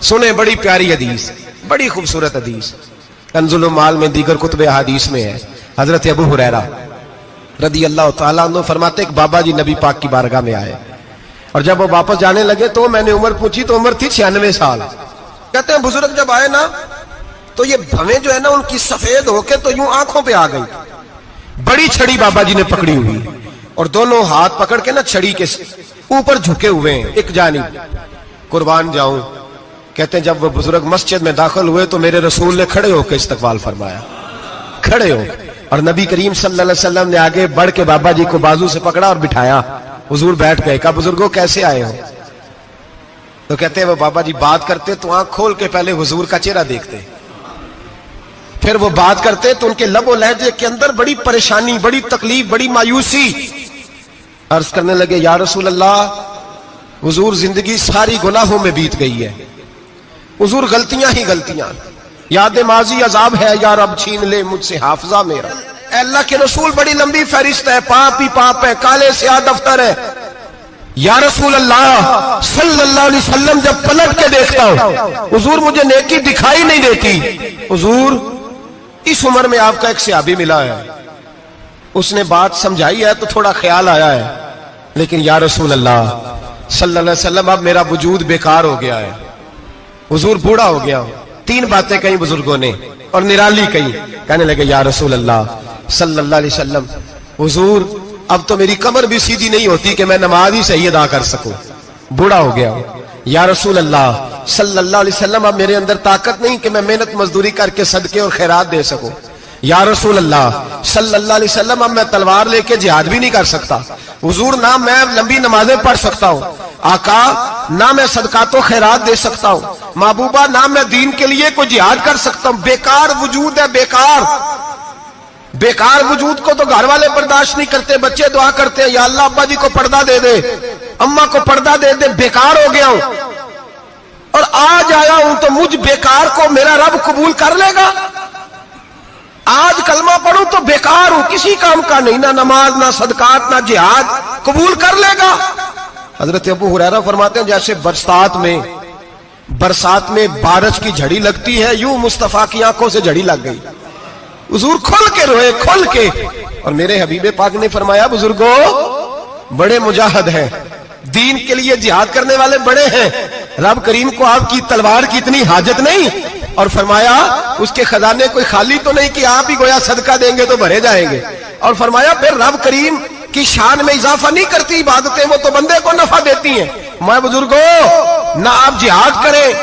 सुने बड़ी प्यारी हदीस, बड़ी खूबसूरत हदीस, कंजुल माल में दीगर कुतुब हदीस में है। हजरत अबू हुरैरा रदी अल्लाह तआला अन्हु फरमाते एक बाबा जी नबी पाक की बारगाह में आए और जब वो वापस जाने लगे तो मैंने उम्र पूछी तो उम्र थी 96 साल। कहते हैं बुजुर्ग जब आए ना तो ये भवें जो है ना उनकी सफेद होके तो यूं आंखों पे आ गई। बड़ी छड़ी बाबा जी ने पकड़ी हुई और दोनों हाथ पकड़ के ना छड़ी के ऊपर झुके हुए हैं एक जानिब, कुर्बान जाऊं। कहते हैं जब वो बुजुर्ग मस्जिद में दाखिल हुए तो मेरे रसूल ने खड़े होकर इस्तकबाल फरमाया, खड़े हो, और नबी करीम सल्लल्लाहु अलैहि वसल्लम ने आगे बढ़ के बाबा जी को बाजू से पकड़ा और बिठाया। हुजूर बैठ गए। कहा बुजुर्गों कैसे आए हो? तो कहते हैं वो बाबा जी बात करते तो आंख खोल के पहले हुजूर का चेहरा देखते, फिर वो बात करते तो उनके लबो लहजे के अंदर बड़ी परेशानी, बड़ी तकलीफ, बड़ी मायूसी। अर्ज करने लगे या रसूल अल्लाह, हुजूर जिंदगी सारी गुनाहों में बीत गई है, हुजूर गलतियां ही गलतियां, याद माजी अजाब है, या रब छीन ले मुझसे हाफजा मेरा। अल्लाह के रसूल बड़ी लंबी फहरिस्त है, पाप ही पाप है, काले स्याह दफ्तर है। या रसूल अल्लाह सल्लल्लाहु अलैहि वसल्लम जब पलट के देखता हूं हुजूर मुझे नेकी दिखाई नहीं देती। हुजूर इस उम्र में आपका एक सहाबी मिला है, उसने बात समझाई है तो थोड़ा ख्याल आया है, लेकिन या रसूल अल्लाह सल्लल्लाहु अलैहि वसल्लम अब मेरा वजूद बेकार हो गया है, हुजूर बूढ़ा हो गया हूं। 3 बातें कही बुजुर्गों ने और निराली कही। कहने लगे या रसूल अल्लाह सल्लल्लाहु अलैहि वसल्लम, हुजूर अब तो मेरी कमर भी सीधी नहीं होती कि मैं नमाज ही सही अदा कर सकूं, बूढ़ा हो गया हूं। या रसूल अल्लाह सल्लल्लाहु अलैहि वसल्लम अब मेरे अंदर ताकत नहीं कि मैं मेहनत मजदूरी करके सदके और खैरात दे सकूं। या रसूल अल्लाह सल्लल्लाहु अलैहि वसल्लम अब मैं तलवार लेके जिहाद भी नहीं कर सकता। हुजूर ना मैं लंबी नमाजें पढ़ सकता हूं, आका ना मैं सदकात और खैरात दे सकता हूं, महबूबा ना मैं दीन के लिए कोई जिहाद कर सकता हूं। बेकार वजूद है, बेकार बेकार वजूद को तो घर वाले बर्दाश्त नहीं करते, बच्चे दुआ करते हैं या अल्लाह अब्बा जी को पर्दा दे दे, अम्मा को पर्दा दे दे, बेकार हो गया हूं और आज आया हूं तो मुझ बेकार को मेरा रब कबूल कर लेगा। आज कलमा पढ़ूं तो बेकार हूं, किसी काम का नहीं, ना नमाज ना सदकात ना जिहाद, कबूल कर लेगा। हजरत अबू हुरैरा फरमाते हैं जैसे बरसात में बारिश की झड़ी लगती है, यूं मुस्तफा की आंखों से झड़ी लग गई। हुजूर खुल के रोए, खुल के। और मेरे हबीबे पाक ने फरमाया बुजुर्गो बड़े मुजाहिद हैं, दीन के लिए जिहाद करने वाले बड़े हैं, रब करीम को आपकी तलवार की इतनी हाजत नहीं। और फरमाया उसके खजाने कोई खाली तो नहीं कि आप ही गोया सदका देंगे तो भरे जाएंगे। और फरमाया फिर रब करीम की शान में इजाफा नहीं करती इबादतें, वो तो बंदे को नफा देती हैं। मैं बुजुर्गो ना आप जिहाद करें